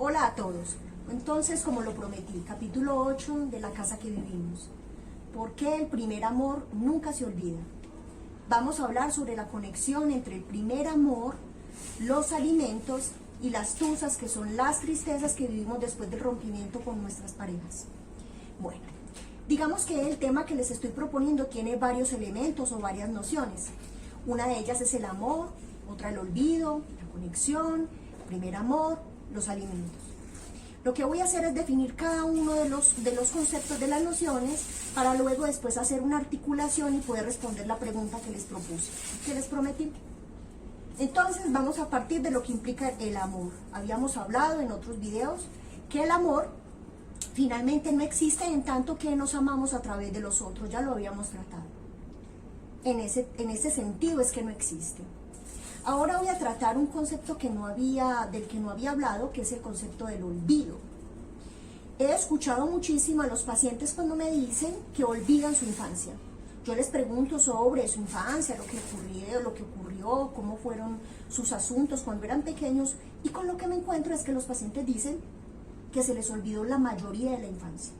Hola a todos. Entonces, como lo prometí, capítulo 8 de La casa que vivimos. ¿Por qué el primer amor nunca se olvida? Vamos a hablar sobre la conexión entre el primer amor, los alimentos y las tusas, que son las tristezas que vivimos después del rompimiento con nuestras parejas. Bueno, digamos que el tema que les estoy proponiendo tiene varios elementos o varias nociones. Una de ellas es el amor, otra el olvido, la conexión, el primer amor, los alimentos. Lo que voy a hacer es definir cada uno de los conceptos, de las nociones, para luego después hacer una articulación y poder responder la pregunta que les propuse, que les prometí. Entonces vamos a partir de lo que implica el amor. Habíamos hablado en otros videos que el amor finalmente no existe en tanto que nos amamos a través de los otros, ya lo habíamos tratado. En ese sentido es que no existe. Ahora voy a tratar un concepto del que no había hablado, que es el concepto del olvido. He escuchado muchísimo a los pacientes cuando me dicen que olvidan su infancia. Yo les pregunto sobre su infancia, lo que ocurrió, cómo fueron sus asuntos cuando eran pequeños, y con lo que me encuentro es que los pacientes dicen que se les olvidó la mayoría de la infancia.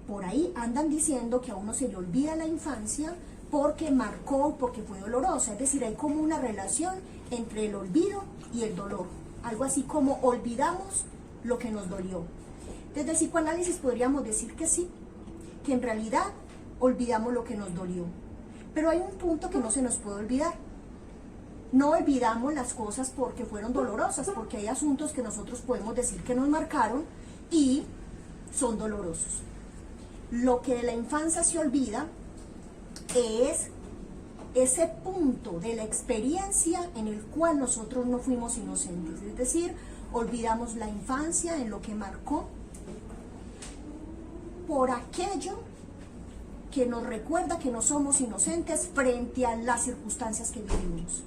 Por ahí andan diciendo que a uno se le olvida la infancia porque marcó, porque fue dolorosa. Es decir, hay como una relación entre el olvido y el dolor. Algo así como olvidamos lo que nos dolió. Desde el psicoanálisis podríamos decir que sí, que en realidad olvidamos lo que nos dolió. Pero hay un punto que no se nos puede olvidar. No olvidamos las cosas porque fueron dolorosas, porque hay asuntos que nosotros podemos decir que nos marcaron y son dolorosos. Lo que de la infancia se olvida es ese punto de la experiencia en el cual nosotros no fuimos inocentes. Es decir, olvidamos la infancia en lo que marcó por aquello que nos recuerda que no somos inocentes frente a las circunstancias que vivimos.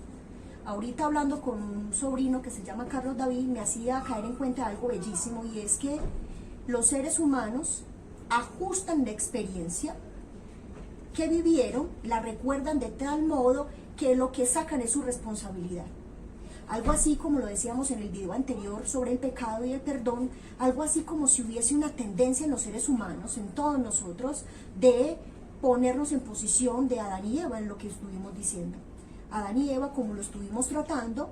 Ahorita, hablando con un sobrino que se llama Carlos David, me hacía caer en cuenta algo bellísimo, y es que los seres humanos ajustan la experiencia que vivieron, la recuerdan de tal modo que lo que sacan es su responsabilidad. Algo así como lo decíamos en el video anterior sobre el pecado y el perdón, algo así como si hubiese una tendencia en los seres humanos, en todos nosotros, de ponernos en posición de Adán y Eva, en lo que estuvimos diciendo. Adán y Eva, como lo estuvimos tratando,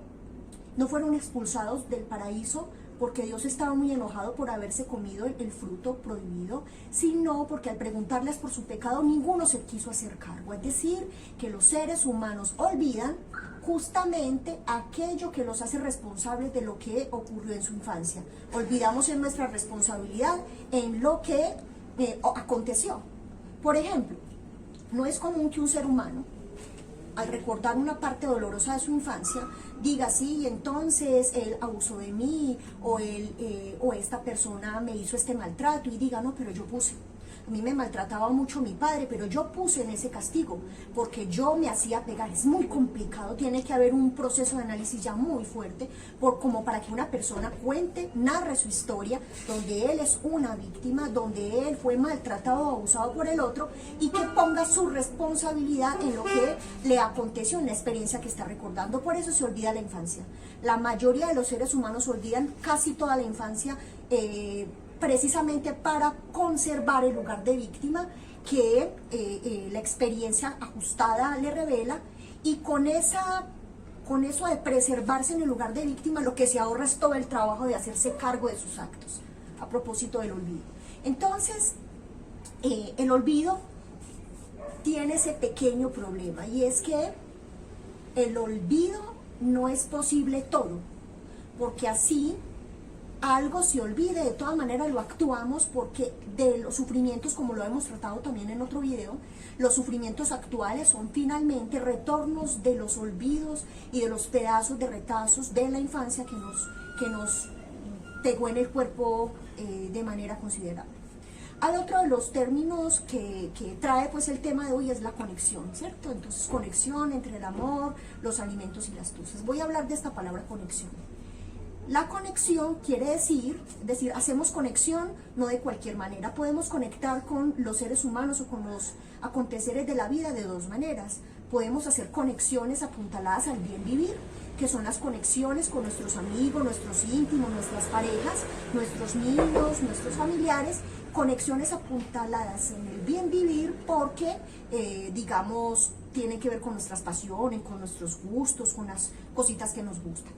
no fueron expulsados del paraíso porque Dios estaba muy enojado por haberse comido el fruto prohibido, sino porque al preguntarles por su pecado ninguno se quiso hacer cargo. Es decir, que los seres humanos olvidan justamente aquello que los hace responsables de lo que ocurrió en su infancia. Olvidamos en nuestra responsabilidad en lo que aconteció. Por ejemplo, no es común que un ser humano, al recordar una parte dolorosa de su infancia, diga, sí, entonces él abusó de mí, o esta persona me hizo este maltrato, y diga, no, pero yo puse. A mí me maltrataba mucho mi padre, pero yo puse en ese castigo, porque yo me hacía pegar. Es muy complicado, tiene que haber un proceso de análisis ya muy fuerte, como para que una persona cuente, narre su historia, donde él es una víctima, donde él fue maltratado o abusado por el otro, y que ponga su responsabilidad en lo que le aconteció, en la experiencia que está recordando. Por eso se olvida la infancia. La mayoría de los seres humanos olvidan casi toda la infancia, precisamente para conservar el lugar de víctima que la experiencia ajustada le revela, y con eso de preservarse en el lugar de víctima, lo que se ahorra es todo el trabajo de hacerse cargo de sus actos, a propósito del olvido. Entonces, el olvido tiene ese pequeño problema, y es que el olvido no es posible todo, porque así algo se olvide, de todas maneras lo actuamos, porque de los sufrimientos, como lo hemos tratado también en otro video, los sufrimientos actuales son finalmente retornos de los olvidos y de los pedazos de retazos de la infancia que nos pegó en el cuerpo de manera considerable. Al otro de los términos que trae pues el tema de hoy es la conexión, ¿cierto? Entonces, conexión entre el amor, los alimentos y las tusas. Voy a hablar de esta palabra conexión. La conexión quiere decir, hacemos conexión no de cualquier manera. Podemos conectar con los seres humanos o con los aconteceres de la vida de dos maneras. Podemos hacer conexiones apuntaladas al bien vivir, que son las conexiones con nuestros amigos, nuestros íntimos, nuestras parejas, nuestros niños, nuestros familiares, conexiones apuntaladas en el bien vivir porque, digamos, tienen que ver con nuestras pasiones, con nuestros gustos, con las cositas que nos gustan.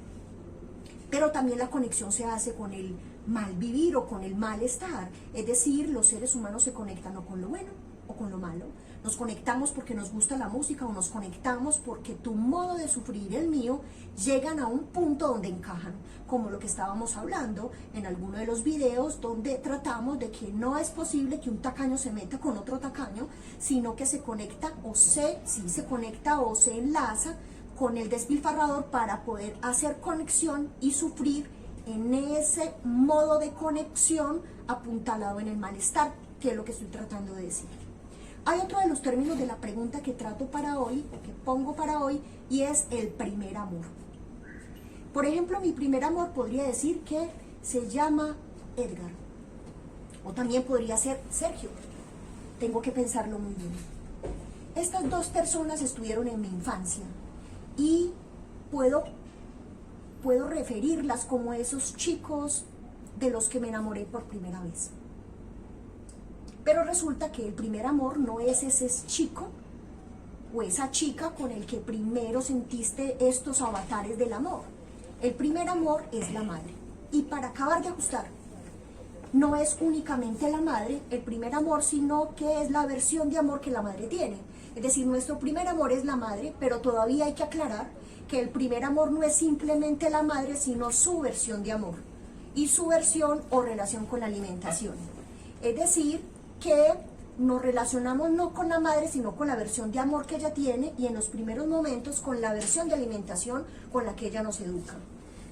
Pero también la conexión se hace con el mal vivir o con el malestar, es decir, los seres humanos se conectan o con lo bueno o con lo malo. Nos conectamos porque nos gusta la música o nos conectamos porque tu modo de sufrir y el mío llegan a un punto donde encajan, como lo que estábamos hablando en alguno de los videos donde tratamos de que no es posible que un tacaño se meta con otro tacaño, sino que se conecta se conecta o se enlaza con el despilfarrador para poder hacer conexión y sufrir en ese modo de conexión apuntalado en el malestar, que es lo que estoy tratando de decir. Hay otro de los términos de la pregunta que trato para hoy, o que pongo para hoy, y es el primer amor. Por ejemplo, mi primer amor podría decir que se llama Edgar, o también podría ser Sergio. Tengo que pensarlo muy bien. Estas dos personas estuvieron en mi infancia y puedo referirlas como esos chicos de los que me enamoré por primera vez. Pero resulta que el primer amor no es ese chico o esa chica con el que primero sentiste estos avatares del amor. El primer amor es la madre. Y para acabar de ajustar, no es únicamente la madre el primer amor, sino que es la versión de amor que la madre tiene. Es decir, nuestro primer amor es la madre, pero todavía hay que aclarar que el primer amor no es simplemente la madre, sino su versión de amor y su versión o relación con la alimentación. Es decir, que nos relacionamos no con la madre, sino con la versión de amor que ella tiene y en los primeros momentos con la versión de alimentación con la que ella nos educa.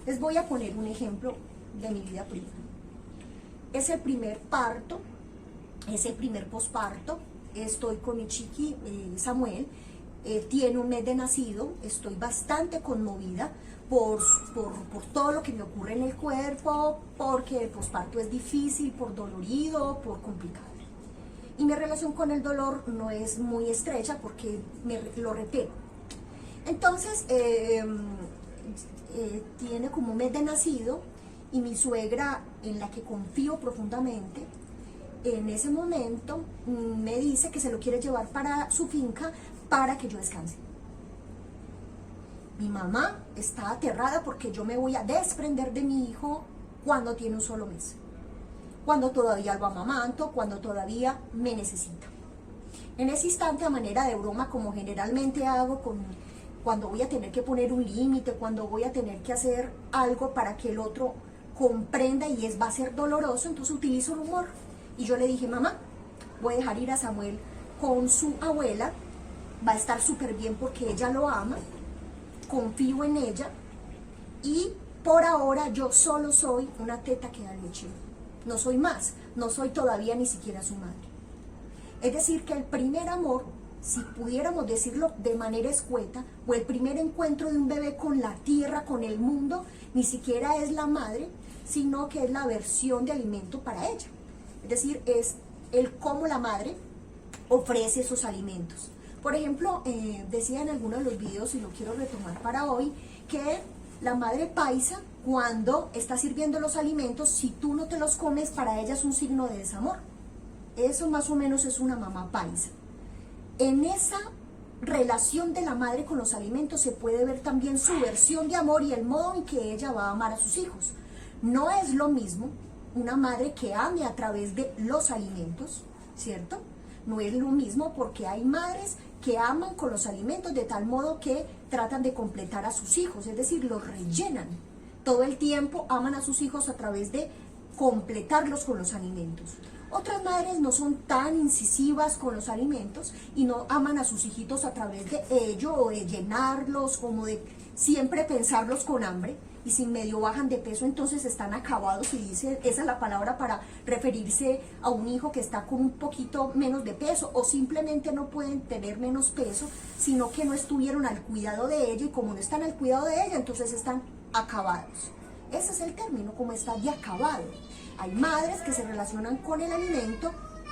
Les voy a poner un ejemplo de mi vida privada. Es el primer parto, es el primer posparto, estoy con mi chiqui Samuel, tiene un mes de nacido, estoy bastante conmovida por todo lo que me ocurre en el cuerpo, porque el posparto es difícil, por dolorido, por complicado. Y mi relación con el dolor no es muy estrecha porque lo repelo. Entonces, tiene como un mes de nacido y mi suegra, en la que confío profundamente, en ese momento me dice que se lo quiere llevar para su finca para que yo descanse. Mi mamá está aterrada porque yo me voy a desprender de mi hijo cuando tiene un solo mes, cuando todavía lo amamanto, cuando todavía me necesita. En ese instante, a manera de broma, como generalmente hago cuando voy a tener que poner un límite, cuando voy a tener que hacer algo para que el otro comprenda y va a ser doloroso, entonces utilizo el humor. Y yo le dije, mamá, voy a dejar ir a Samuel con su abuela, va a estar súper bien porque ella lo ama, confío en ella y por ahora yo solo soy una teta que da leche. No soy más, no soy todavía ni siquiera su madre. Es decir, que el primer amor, si pudiéramos decirlo de manera escueta, o el primer encuentro de un bebé con la tierra, con el mundo, ni siquiera es la madre, sino que es la versión de alimento para ella. Es decir, es el cómo la madre ofrece esos alimentos. Por ejemplo, decía en alguno de los videos, y lo quiero retomar para hoy, que la madre paisa, cuando está sirviendo los alimentos, si tú no te los comes, para ella es un signo de desamor. Eso más o menos es una mamá paisa. En esa relación de la madre con los alimentos se puede ver también su versión de amor y el modo en que ella va a amar a sus hijos. No es lo mismo una madre que ame a través de los alimentos, ¿cierto? No es lo mismo porque hay madres que aman con los alimentos de tal modo que tratan de completar a sus hijos, es decir, los rellenan. Todo el tiempo aman a sus hijos a través de completarlos con los alimentos. Otras madres no son tan incisivas con los alimentos y no aman a sus hijitos a través de ello o de llenarlos, como de siempre pensarlos con hambre, y si medio bajan de peso entonces están acabados, y dicen, esa es la palabra para referirse a un hijo que está con un poquito menos de peso, o simplemente no pueden tener menos peso, sino que no estuvieron al cuidado de ella, y como no están al cuidado de ella, entonces están acabados. Ese es el término, como está de acabado. Hay madres que se relacionan con el alimento,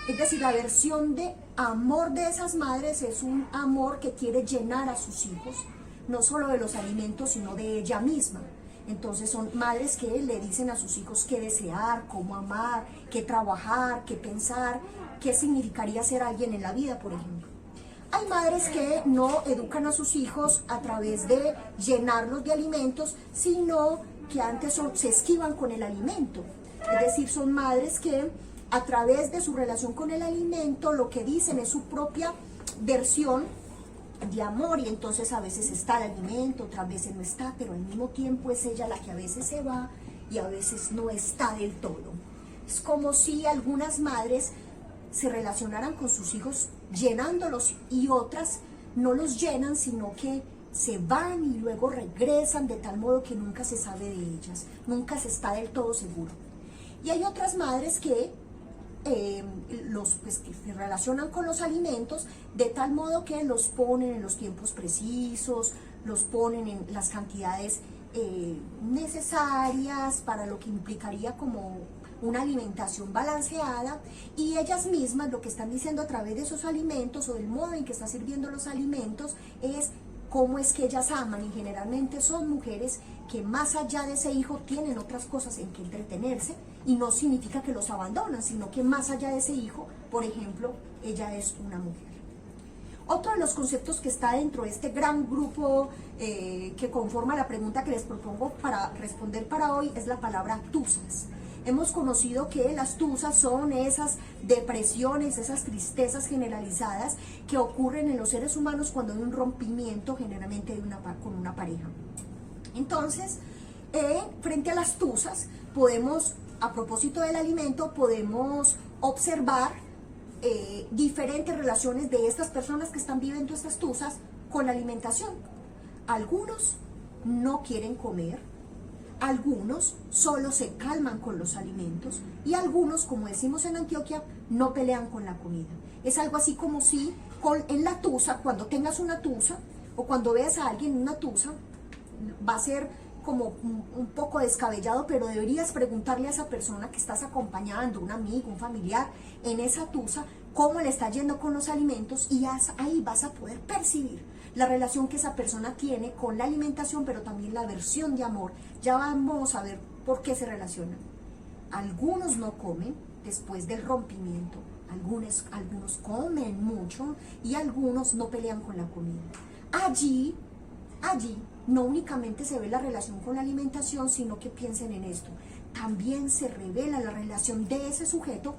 es decir, la versión de amor de esas madres es un amor que quiere llenar a sus hijos no solo de los alimentos, sino de ella misma. Entonces son madres que le dicen a sus hijos qué desear, cómo amar, qué trabajar, qué pensar, qué significaría ser alguien en la vida, por ejemplo. Hay madres que no educan a sus hijos a través de llenarlos de alimentos, sino que antes se esquivan con el alimento. Es decir, son madres que a través de su relación con el alimento lo que dicen es su propia versión de amor, y entonces a veces está el alimento, otras veces no está, pero al mismo tiempo es ella la que a veces se va y a veces no está del todo. Es como si algunas madres se relacionaran con sus hijos llenándolos y otras no los llenan, sino que se van y luego regresan, de tal modo que nunca se sabe de ellas, nunca se está del todo seguro. Y hay otras madres que que se relacionan con los alimentos de tal modo que los ponen en los tiempos precisos, los ponen en las cantidades necesarias para lo que implicaría como una alimentación balanceada, y ellas mismas lo que están diciendo a través de esos alimentos o del modo en que está sirviendo los alimentos es cómo es que ellas aman, y generalmente son mujeres que más allá de ese hijo tienen otras cosas en que entretenerse, y no significa que los abandonan, sino que más allá de ese hijo, por ejemplo, ella es una mujer. Otro de los conceptos que está dentro de este gran grupo que conforma la pregunta que les propongo para responder para hoy es la palabra tusas. Hemos conocido que las tusas son esas depresiones, esas tristezas generalizadas que ocurren en los seres humanos cuando hay un rompimiento generalmente con una pareja. Entonces, frente a las tusas, podemos, a propósito del alimento, podemos observar diferentes relaciones de estas personas que están viviendo estas tusas con la alimentación. Algunos no quieren comer, algunos solo se calman con los alimentos, y algunos, como decimos en Antioquia, no pelean con la comida. Es algo así como si en la tusa, cuando tengas una tusa o cuando veas a alguien en una tusa, va a ser como un poco descabellado, pero deberías preguntarle a esa persona que estás acompañando, un amigo, un familiar, en esa tusa, cómo le está yendo con los alimentos, y ahí vas a poder percibir la relación que esa persona tiene con la alimentación, pero también la versión de amor. Ya vamos a ver por qué se relacionan. Algunos no comen después del rompimiento, algunos comen mucho y algunos no pelean con la comida. Allí no únicamente se ve la relación con la alimentación, sino que piensen en esto. También se revela la relación de ese sujeto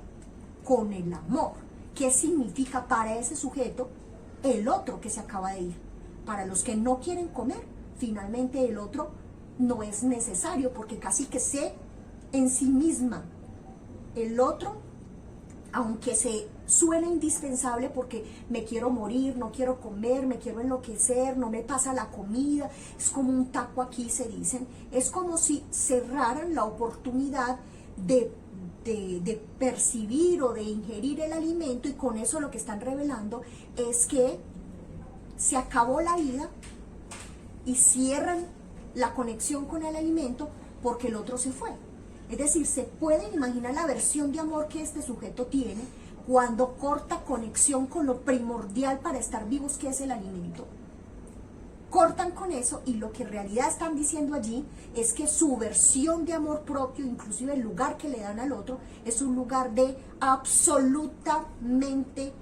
con el amor. ¿Qué significa para ese sujeto el otro que se acaba de ir? Para los que no quieren comer, finalmente el otro no es necesario, porque casi que se en sí misma. El otro, aunque se suena indispensable porque me quiero morir, no quiero comer, me quiero enloquecer, no me pasa la comida, es como un taco aquí, se dicen, es como si cerraran la oportunidad de percibir o de ingerir el alimento, y con eso lo que están revelando es que se acabó la vida y cierran la conexión con el alimento porque el otro se fue. Es decir, se pueden imaginar la versión de amor que este sujeto tiene cuando corta conexión con lo primordial para estar vivos, que es el alimento. Cortan con eso, y lo que en realidad están diciendo allí es que su versión de amor propio, inclusive el lugar que le dan al otro, es un lugar de absolutamente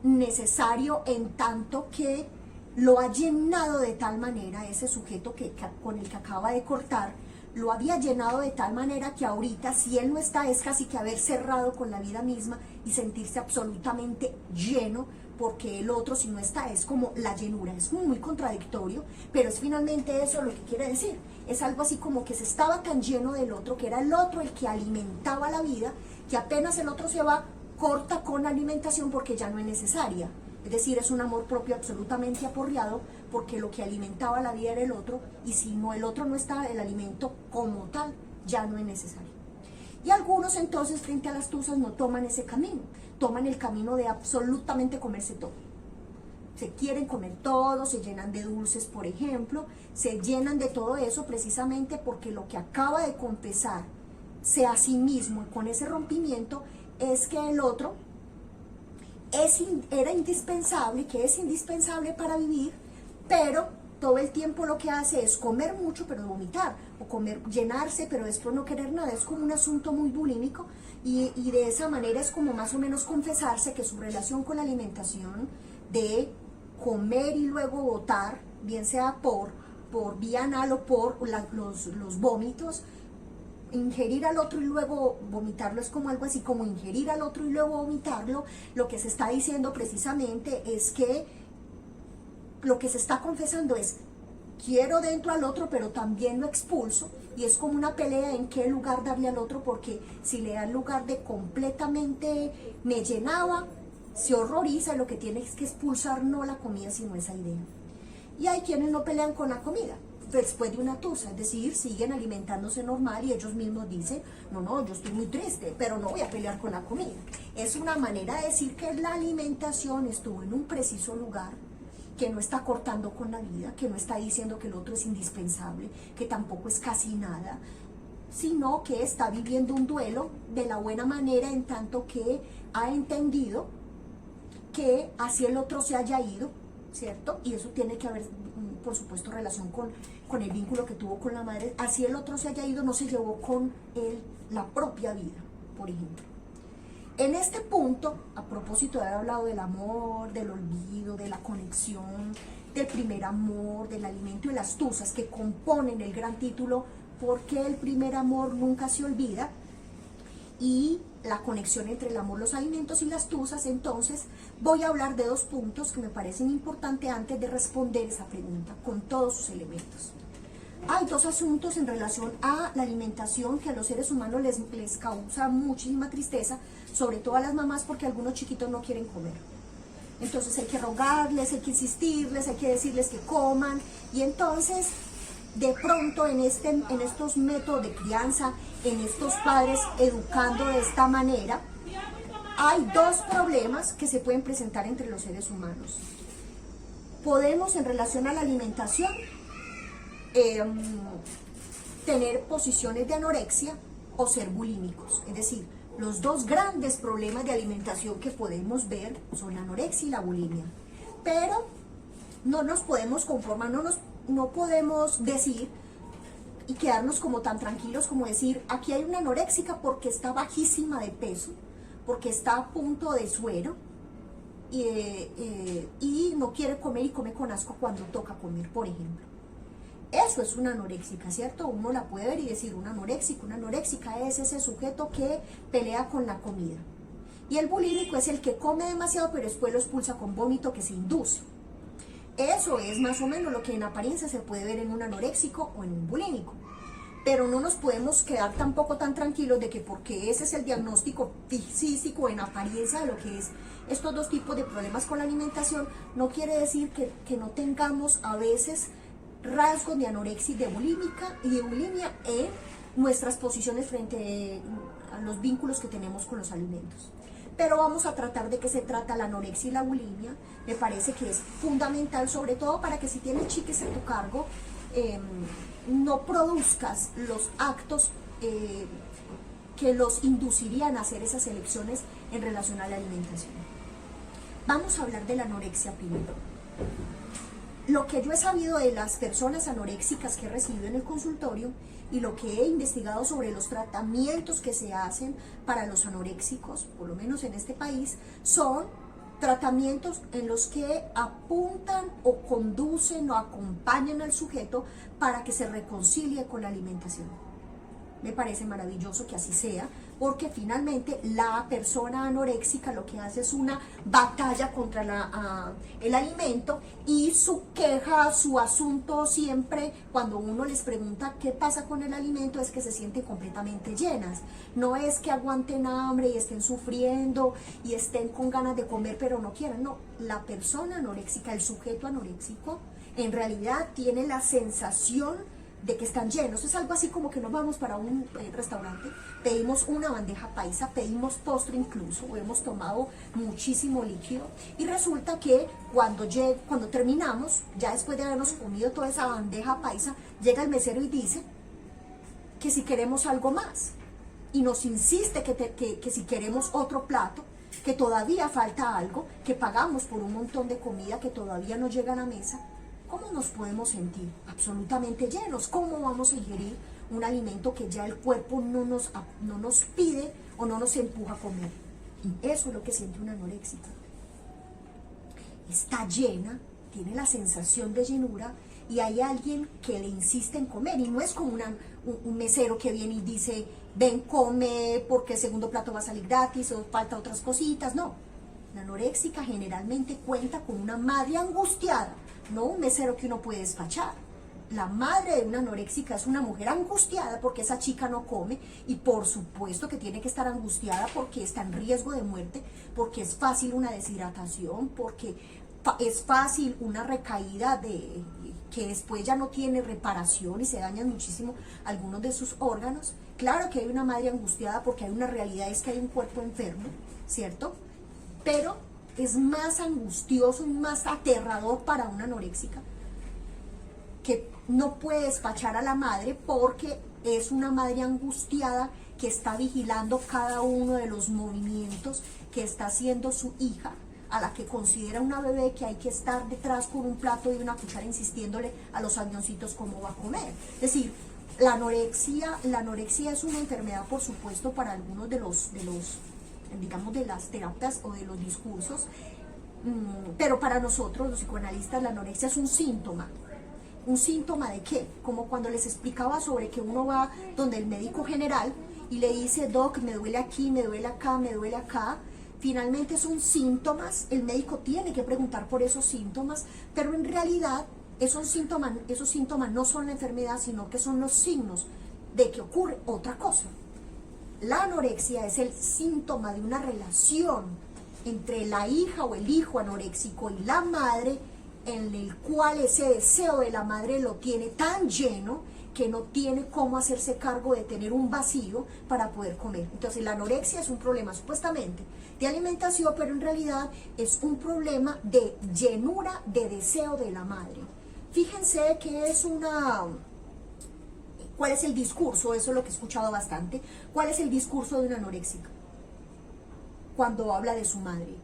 necesario, en tanto que lo ha llenado de tal manera ese sujeto con el que acaba de cortar, lo había llenado de tal manera que ahorita, si él no está, es casi que haber cerrado con la vida misma y sentirse absolutamente lleno, porque el otro, si no está, es como la llenura. Es muy contradictorio, pero es finalmente eso lo que quiere decir. Es algo así como que se estaba tan lleno del otro, que era el otro el que alimentaba la vida, que apenas el otro se va, corta con la alimentación porque ya no es necesaria. Es decir, es un amor propio absolutamente aporreado, porque lo que alimentaba la vida era el otro, y si no, el otro no está, el alimento como tal ya no es necesario. Y algunos entonces frente a las tusas no toman ese camino, toman el camino de absolutamente comerse todo. Se quieren comer todo, se llenan de dulces, por ejemplo, se llenan de todo eso precisamente porque lo que acaba de confesarse a sí mismo con ese rompimiento es que el otro era indispensable, que es indispensable para vivir, pero todo el tiempo lo que hace es comer mucho pero vomitar, o comer, llenarse pero después no querer nada. Es como un asunto muy bulímico, y de esa manera es como más o menos confesarse que su relación con la alimentación de comer y luego botar, bien sea por vía anal o por los vómitos, ingerir al otro y luego vomitarlo, es como algo así como ingerir al otro y luego vomitarlo. Lo que se está diciendo precisamente es que lo que se está confesando es: quiero dentro al otro, pero también lo expulso, y es como una pelea en qué lugar darle al otro, porque si le da el lugar de completamente me llenaba, se horroriza, y lo que tiene es que expulsar no la comida, sino esa idea. Y hay quienes no pelean con la comida después de una tusa, es decir, siguen alimentándose normal y ellos mismos dicen: no, yo estoy muy triste, pero no voy a pelear con la comida. Es una manera de decir que la alimentación estuvo en un preciso lugar, que no está cortando con la vida, que no está diciendo que el otro es indispensable, que tampoco es casi nada, sino que está viviendo un duelo de la buena manera, en tanto que ha entendido que así el otro se haya ido, ¿cierto? Y eso tiene que haber, por supuesto, relación con el vínculo que tuvo con la madre. Así el otro se haya ido, no se llevó con él la propia vida, por ejemplo. En este punto, a propósito de haber hablado del amor, del olvido, de la conexión, del primer amor, del alimento y las tusas que componen el gran título ¿Por qué el primer amor nunca se olvida?, y la conexión entre el amor, los alimentos y las tusas, entonces voy a hablar de dos puntos que me parecen importantes antes de responder esa pregunta con todos sus elementos. Hay dos asuntos en relación a la alimentación que a los seres humanos les causa muchísima tristeza, sobre todo a las mamás, porque algunos chiquitos no quieren comer. Entonces hay que rogarles, hay que insistirles, hay que decirles que coman, y entonces de pronto en estos métodos de crianza, en estos padres educando de esta manera, hay dos problemas que se pueden presentar entre los seres humanos. Podemos, en relación a la alimentación, tener posiciones de anorexia o ser bulímicos. Es decir, los dos grandes problemas de alimentación que podemos ver son la anorexia y la bulimia. Pero no nos podemos conformar, no podemos decir y quedarnos como tan tranquilos como decir: aquí hay una anoréxica porque está bajísima de peso, porque está a punto de suero, y no quiere comer y come con asco cuando toca comer, por ejemplo. Eso es una anoréxica, ¿cierto? Uno la puede ver y decir: una anoréxica es ese sujeto que pelea con la comida. Y el bulímico es el que come demasiado pero después lo expulsa con vómito que se induce. Eso es más o menos lo que en apariencia se puede ver en un anoréxico o en un bulímico. Pero no nos podemos quedar tampoco tan tranquilos de que porque ese es el diagnóstico físico en apariencia de lo que es estos dos tipos de problemas con la alimentación, no quiere decir que no tengamos a veces rasgos de anorexia y de bulimia en nuestras posiciones frente a los vínculos que tenemos con los alimentos. Pero vamos a tratar de qué se trata la anorexia y la bulimia. Me parece que es fundamental, sobre todo para que si tienes chiques a tu cargo, no produzcas los actos que los inducirían a hacer esas elecciones en relación a la alimentación. Vamos a hablar de la anorexia primero. Lo que yo he sabido de las personas anoréxicas que he recibido en el consultorio y lo que he investigado sobre los tratamientos que se hacen para los anoréxicos, por lo menos en este país, son tratamientos en los que apuntan o conducen o acompañan al sujeto para que se reconcilie con la alimentación. Me parece maravilloso que así sea, porque finalmente la persona anoréxica lo que hace es una batalla contra el alimento, y su queja, su asunto siempre, cuando uno les pregunta qué pasa con el alimento, es que se sienten completamente llenas. No es que aguanten hambre y estén sufriendo y estén con ganas de comer pero no quieran, no. La persona anoréxica, el sujeto anoréxico, en realidad tiene la sensación de que están llenos. Es algo así como que nos vamos para un restaurante, pedimos una bandeja paisa, pedimos postre incluso, o hemos tomado muchísimo líquido, y resulta que cuando terminamos, ya después de habernos comido toda esa bandeja paisa, llega el mesero y dice que si queremos algo más, y nos insiste que si queremos otro plato, que todavía falta algo, que pagamos por un montón de comida que todavía no llega a la mesa, ¿Cómo nos podemos sentir? Absolutamente llenos. ¿Cómo vamos a ingerir un alimento que ya el cuerpo no nos pide o no nos empuja a comer? Y eso es lo que siente una anoréxica. Está llena, tiene la sensación de llenura y hay alguien que le insiste en comer, y no es como un mesero que viene y dice, ven, come, porque el segundo plato va a salir gratis o falta otras cositas. No, la anoréxica generalmente cuenta con una madre angustiada, no un mesero que uno puede despachar. La madre de una anoréxica es una mujer angustiada porque esa chica no come, y por supuesto que tiene que estar angustiada porque está en riesgo de muerte, porque es fácil una deshidratación, porque es fácil una recaída que después ya no tiene reparación y se dañan muchísimo algunos de sus órganos. Claro que hay una madre angustiada porque hay una realidad, es que hay un cuerpo enfermo, ¿cierto? Pero es más angustioso y más aterrador para una anoréxica que no puede despachar a la madre porque es una madre angustiada que está vigilando cada uno de los movimientos que está haciendo su hija, a la que considera una bebé, que hay que estar detrás con un plato y una cuchara insistiéndole a los avioncitos cómo va a comer. Es decir, la anorexia es una enfermedad, por supuesto, para algunos de los digamos, de las terapias o de los discursos, pero para nosotros, los psicoanalistas, la anorexia es un síntoma. ¿Un síntoma de qué? Como cuando les explicaba sobre que uno va donde el médico general y le dice, doc, me duele aquí, me duele acá, me duele acá. Finalmente son síntomas, el médico tiene que preguntar por esos síntomas, pero en realidad esos síntomas no son la enfermedad, sino que son los signos de que ocurre otra cosa. La anorexia es el síntoma de una relación entre la hija o el hijo anoréxico y la madre, en el cual ese deseo de la madre lo tiene tan lleno que no tiene cómo hacerse cargo de tener un vacío para poder comer. Entonces la anorexia es un problema supuestamente de alimentación, pero en realidad es un problema de llenura de deseo de la madre. Fíjense que es ¿cuál es el discurso? Eso es lo que he escuchado bastante. ¿Cuál es el discurso de una anoréxica cuando habla de su madre?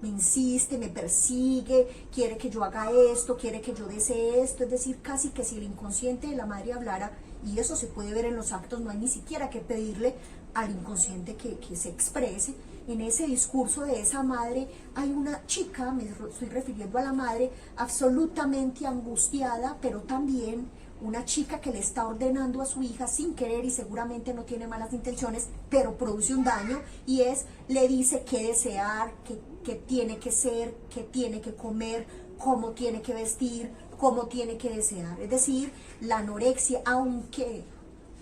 Me insiste, me persigue, quiere que yo haga esto, quiere que yo desee esto. Es decir, casi que si el inconsciente de la madre hablara, y eso se puede ver en los actos, no hay ni siquiera que pedirle al inconsciente que se exprese. En ese discurso de esa madre hay una chica, me estoy refiriendo a la madre, absolutamente angustiada, pero también una chica que le está ordenando a su hija sin querer, y seguramente no tiene malas intenciones, pero produce un daño, y le dice qué desear, qué tiene que ser, qué tiene que comer, cómo tiene que vestir, cómo tiene que desear. Es decir, la anorexia, aunque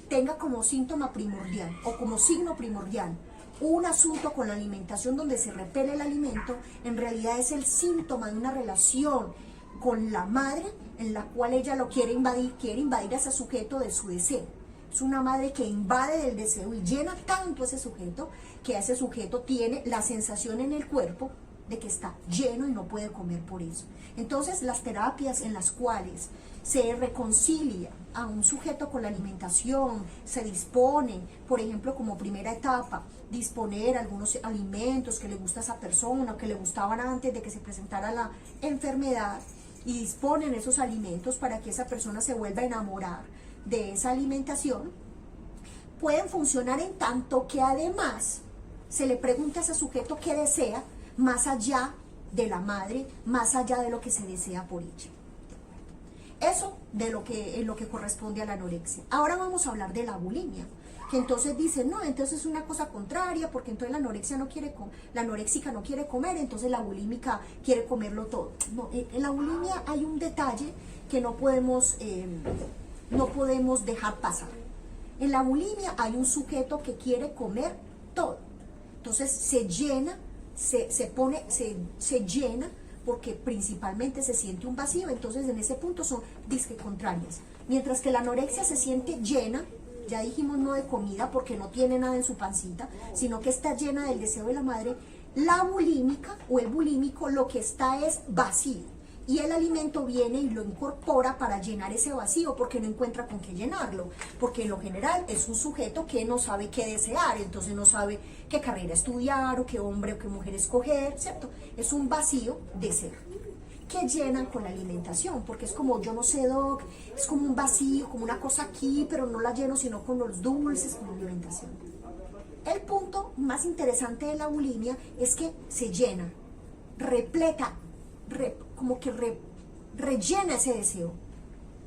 tenga como síntoma primordial o como signo primordial un asunto con la alimentación donde se repele el alimento, en realidad es el síntoma de una relación con la madre en la cual ella lo quiere invadir a ese sujeto de su deseo. Es una madre que invade del deseo y llena tanto a ese sujeto que a ese sujeto tiene la sensación en el cuerpo de que está lleno y no puede comer por eso. Entonces, las terapias en las cuales se reconcilia a un sujeto con la alimentación, se dispone, por ejemplo, como primera etapa, disponer algunos alimentos que le gusta a esa persona, que le gustaban antes de que se presentara la enfermedad, y disponen esos alimentos para que esa persona se vuelva a enamorar de esa alimentación, pueden funcionar en tanto que además se le pregunta a ese sujeto qué desea, más allá de la madre, más allá de lo que se desea por ella. Eso en lo que corresponde a la anorexia. Ahora vamos a hablar de la bulimia, que entonces dicen, no, entonces es una cosa contraria, porque entonces la anoréxica no quiere comer, entonces la bulímica quiere comerlo todo. No, en la bulimia hay un detalle que no podemos dejar pasar. En la bulimia hay un sujeto que quiere comer todo. Entonces se llena, se llena porque principalmente se siente un vacío. Entonces en ese punto son disque contrarias. Mientras que la anorexia se siente llena, ya dijimos no de comida porque no tiene nada en su pancita, sino que está llena del deseo de la madre. La bulímica o el bulímico lo que está es vacío, y el alimento viene y lo incorpora para llenar ese vacío porque no encuentra con qué llenarlo, porque en lo general es un sujeto que no sabe qué desear, entonces no sabe qué carrera estudiar o qué hombre o qué mujer escoger, ¿cierto? Es un vacío de ser. que llenan con la alimentación, porque es como, yo no sé, doc, es como un vacío, como una cosa aquí, pero no la lleno sino con los dulces, con la alimentación. El punto más interesante de la bulimia es que se llena, repleta, como que rellena ese deseo,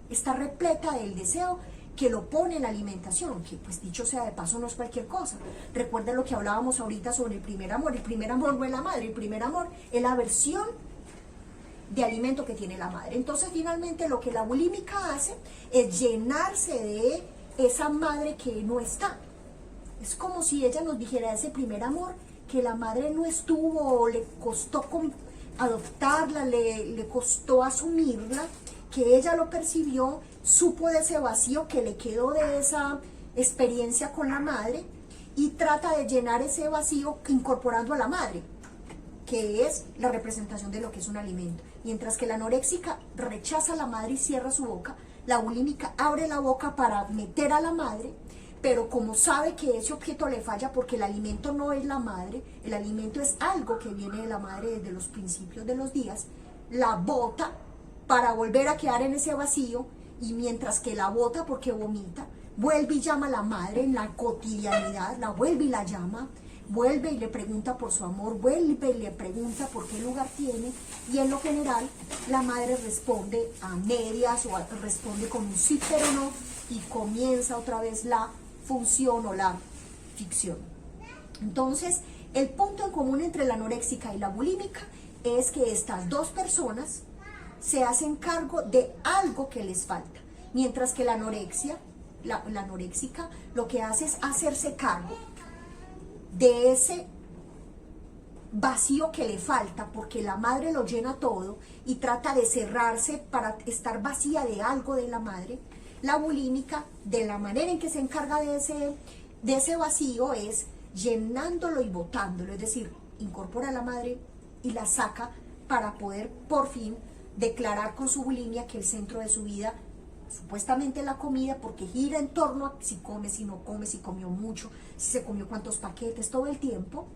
está repleta del deseo que lo pone en la alimentación, que pues dicho sea de paso no es cualquier cosa. Recuerden lo que hablábamos ahorita sobre el primer amor no es la madre, el primer amor es la versión de alimento que tiene la madre. Entonces finalmente lo que la bulímica hace es llenarse de esa madre que no está. Es como si ella nos dijera ese primer amor que la madre no estuvo, le costó adoptarla, le costó asumirla, que ella lo percibió, supo de ese vacío que le quedó de esa experiencia con la madre y trata de llenar ese vacío incorporando a la madre, que es la representación de lo que es un alimento. Mientras que la anoréxica rechaza a la madre y cierra su boca, la bulímica abre la boca para meter a la madre, pero como sabe que ese objeto le falla porque el alimento no es la madre, el alimento es algo que viene de la madre desde los principios de los días, la bota para volver a quedar en ese vacío, y mientras que la bota porque vomita, vuelve y llama a la madre en la cotidianidad, la vuelve y la llama, vuelve y le pregunta por su amor, vuelve y le pregunta por qué lugar tiene, y en lo general la madre responde a medias o responde con un sí pero no, y comienza otra vez la función o la ficción. Entonces, el punto en común entre la anoréxica y la bulímica es que estas dos personas se hacen cargo de algo que les falta, mientras que la anoréxica lo que hace es hacerse cargo de ese vacío que le falta, porque la madre lo llena todo y trata de cerrarse para estar vacía de algo de la madre. La bulímica, de la manera en que se encarga de ese vacío, es llenándolo y botándolo, es decir, incorpora a la madre y la saca para poder por fin declarar con su bulimia que el centro de su vida supuestamente la comida, porque gira en torno a si come, si no come, si comió mucho, si se comió cuántos paquetes, todo el tiempo,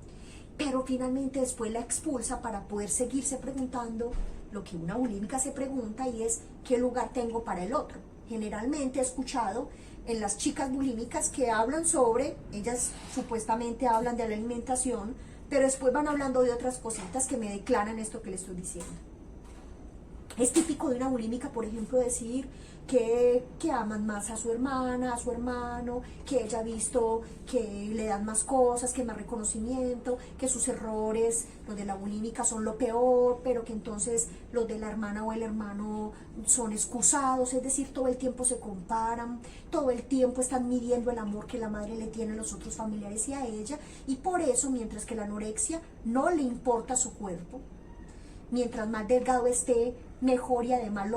pero finalmente después la expulsa para poder seguirse preguntando lo que una bulímica se pregunta, y es ¿qué lugar tengo para el otro? Generalmente he escuchado en las chicas bulímicas que hablan sobre, ellas supuestamente hablan de la alimentación, pero después van hablando de otras cositas que me declaran esto que les estoy diciendo. Es típico de una bulímica, por ejemplo, decir que aman más a su hermana, a su hermano, que ella ha visto que le dan más cosas, que más reconocimiento, que sus errores, los de la bulímica, son lo peor, pero que entonces los de la hermana o el hermano son excusados, es decir, todo el tiempo se comparan, todo el tiempo están midiendo el amor que la madre le tiene a los otros familiares y a ella, y por eso, mientras que la anorexia no le importa su cuerpo, mientras más delgado esté, mejor, y además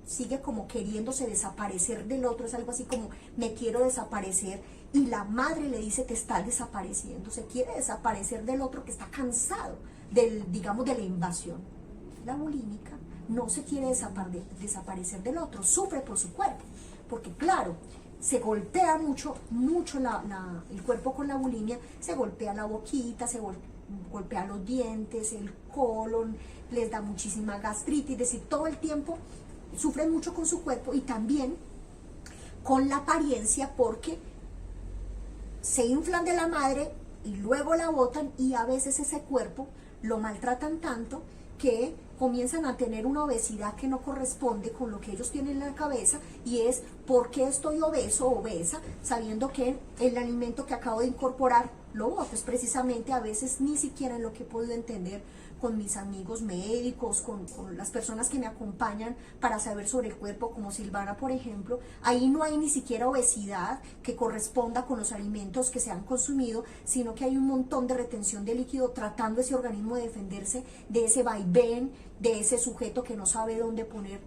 sigue como queriéndose desaparecer del otro, es algo así como me quiero desaparecer, y la madre le dice te estás desapareciendo, se quiere desaparecer del otro que está cansado digamos, de la invasión. La bulímica no se quiere desaparecer del otro, sufre por su cuerpo, porque claro, se golpea mucho el cuerpo con la bulimia, se golpea la boquita, se golpea los dientes, el colon, les da muchísima gastritis, es decir, todo el tiempo sufren mucho con su cuerpo y también con la apariencia, porque se inflan de la madre y luego la botan, y a veces ese cuerpo lo maltratan tanto que comienzan a tener una obesidad que no corresponde con lo que ellos tienen en la cabeza, y es ¿por qué estoy obeso o obesa sabiendo que el alimento que acabo de incorporar lo boto? Es precisamente a veces ni siquiera en lo que he podido entender con mis amigos médicos, con las personas que me acompañan para saber sobre el cuerpo, como Silvana, por ejemplo, ahí no hay ni siquiera obesidad que corresponda con los alimentos que se han consumido, sino que hay un montón de retención de líquido tratando ese organismo de defenderse de ese vaivén, de ese sujeto que no sabe dónde poner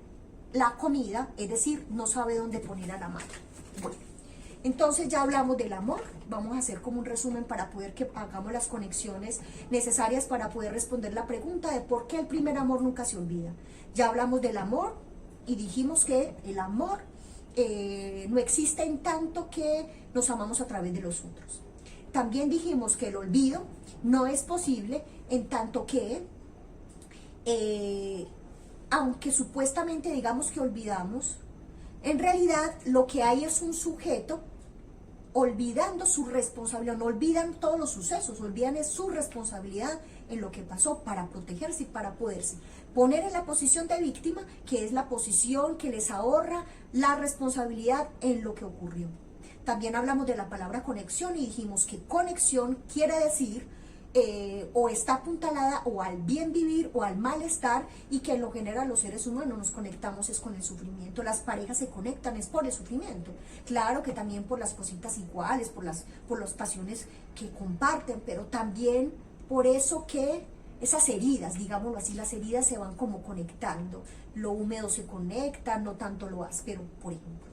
la comida, es decir, no sabe dónde poner a la madre. Bueno, entonces ya hablamos del amor, vamos a hacer como un resumen para poder que hagamos las conexiones necesarias para poder responder la pregunta de por qué el primer amor nunca se olvida. Ya hablamos del amor y dijimos que el amor no existe en tanto que nos amamos a través de los otros. También dijimos que el olvido no es posible en tanto que aunque supuestamente digamos que olvidamos, en realidad lo que hay es un sujeto olvidando su responsabilidad, no olvidan todos los sucesos, olvidan es su responsabilidad en lo que pasó para protegerse y para poderse poner en la posición de víctima, que es la posición que les ahorra la responsabilidad en lo que ocurrió. También hablamos de la palabra conexión y dijimos que conexión quiere decir o está apuntalada o al bien vivir o al malestar, y que en lo general los seres humanos nos conectamos es con el sufrimiento. Las parejas se conectan es por el sufrimiento, claro que también por las cositas iguales, por las pasiones que comparten, pero también por eso que esas heridas, digámoslo así, las heridas se van como conectando, lo húmedo se conecta, no tanto lo áspero, por ejemplo.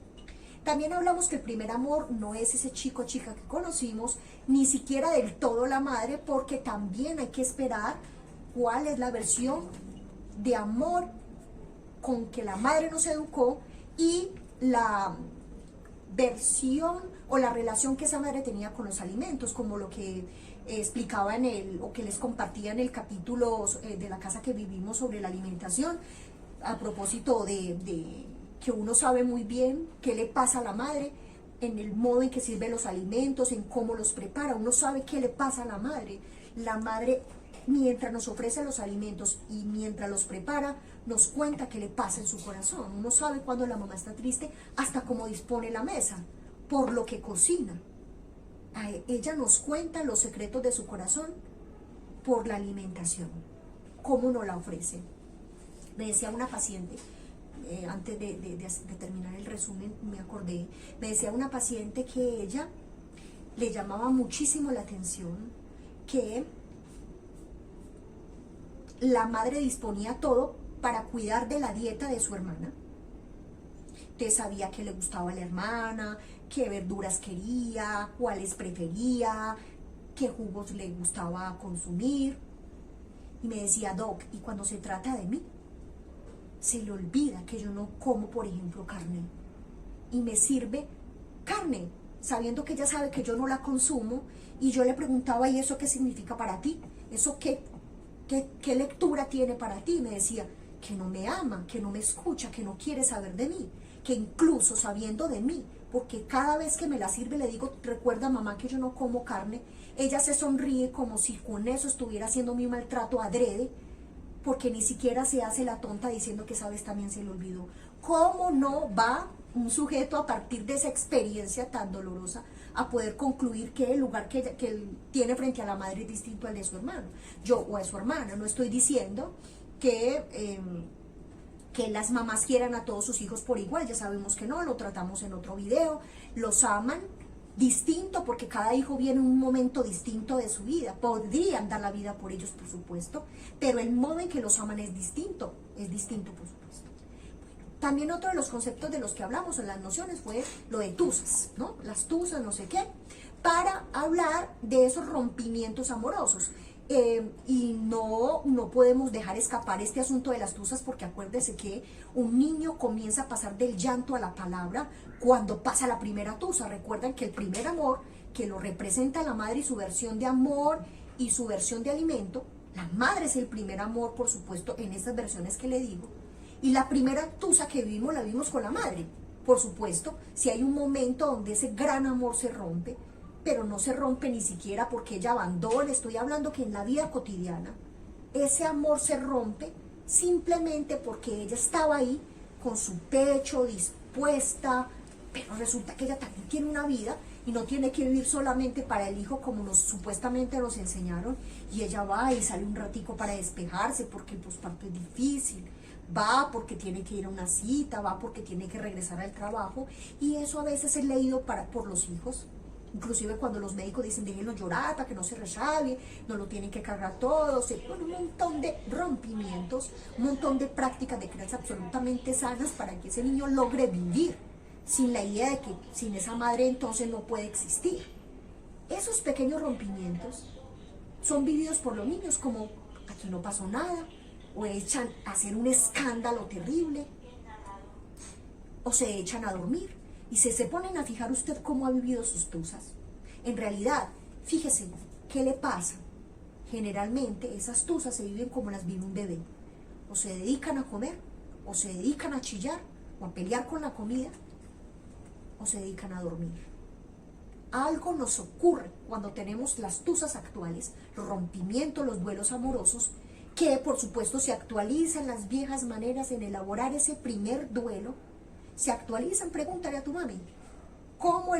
También hablamos que el primer amor no es ese chico o chica que conocimos, ni siquiera del todo la madre, porque también hay que esperar cuál es la versión de amor con que la madre nos educó y la versión o la relación que esa madre tenía con los alimentos, como lo que explicaba o que les compartía en el capítulo de la casa que vivimos sobre la alimentación, a propósito de que uno sabe muy bien qué le pasa a la madre en el modo en que sirve los alimentos, en cómo los prepara. Uno sabe qué le pasa a la madre. La madre, mientras nos ofrece los alimentos y mientras los prepara, nos cuenta qué le pasa en su corazón. Uno sabe cuando la mamá está triste, hasta cómo dispone la mesa, por lo que cocina. Ella nos cuenta los secretos de su corazón por la alimentación, cómo nos la ofrece. Me decía una paciente, antes de terminar el resumen, me acordé, me decía una paciente que ella le llamaba muchísimo la atención que la madre disponía todo para cuidar de la dieta de su hermana. Entonces sabía qué le gustaba a la hermana, qué verduras quería, cuáles prefería, qué jugos le gustaba consumir. Y me decía, Doc, ¿y cuando se trata de mí? Se le olvida que yo no como, por ejemplo, carne, y me sirve carne, sabiendo que ella sabe que yo no la consumo. Y yo le preguntaba, ¿y eso qué significa para ti? ¿Eso qué lectura tiene para ti? Y me decía, que no me ama, que no me escucha, que no quiere saber de mí, que incluso sabiendo de mí, porque cada vez que me la sirve le digo, recuerda mamá que yo no como carne, ella se sonríe como si con eso estuviera haciendo mi maltrato adrede, porque ni siquiera se hace la tonta diciendo que esa vez también se le olvidó. ¿Cómo no va un sujeto a partir de esa experiencia tan dolorosa a poder concluir que el lugar que él tiene frente a la madre es distinto al de su hermano o a su hermana? No estoy diciendo que las mamás quieran a todos sus hijos por igual, ya sabemos que no, lo tratamos en otro video, los aman distinto porque cada hijo viene en un momento distinto de su vida, podrían dar la vida por ellos, por supuesto, pero el modo en que los aman es distinto por supuesto. También otro de los conceptos de los que hablamos en las nociones fue lo de tusas, ¿no? Las tusas, no sé qué, para hablar de esos rompimientos amorosos. Y no podemos dejar escapar este asunto de las tusas, porque acuérdese que un niño comienza a pasar del llanto a la palabra cuando pasa la primera tusa. Recuerden que el primer amor, que lo representa la madre y su versión de amor y su versión de alimento, la madre es el primer amor, por supuesto, en estas versiones que le digo, y la primera tusa que vivimos la vimos con la madre, por supuesto. Si hay un momento donde ese gran amor se rompe, pero no se rompe ni siquiera porque ella abandone. Estoy hablando que en la vida cotidiana ese amor se rompe simplemente porque ella estaba ahí con su pecho dispuesta, pero resulta que ella también tiene una vida y no tiene que vivir solamente para el hijo como supuestamente nos enseñaron, y ella va y sale un ratico para despejarse porque el posparto es difícil, va porque tiene que ir a una cita, va porque tiene que regresar al trabajo, y eso a veces es leído por los hijos. Inclusive cuando los médicos dicen déjenlo llorar para que no se resabie, no lo tienen que cargar todo, bueno, un montón de rompimientos, un montón de prácticas de crianza absolutamente sanas para que ese niño logre vivir sin la idea de que sin esa madre entonces no puede existir. Esos pequeños rompimientos son vividos por los niños como aquí no pasó nada, o echan a hacer un escándalo terrible, o se echan a dormir. Y se ponen a fijar usted cómo ha vivido sus tusas. En realidad, fíjese, ¿qué le pasa? Generalmente esas tusas se viven como las vive un bebé. o se dedican a comer, o se dedican a chillar, o a pelear con la comida, o se dedican a dormir. Algo nos ocurre cuando tenemos las tusas actuales, los rompimientos, los duelos amorosos, que por supuesto se actualizan las viejas maneras en elaborar ese primer duelo, se actualizan. Pregúntale a tu mami, ¿cómo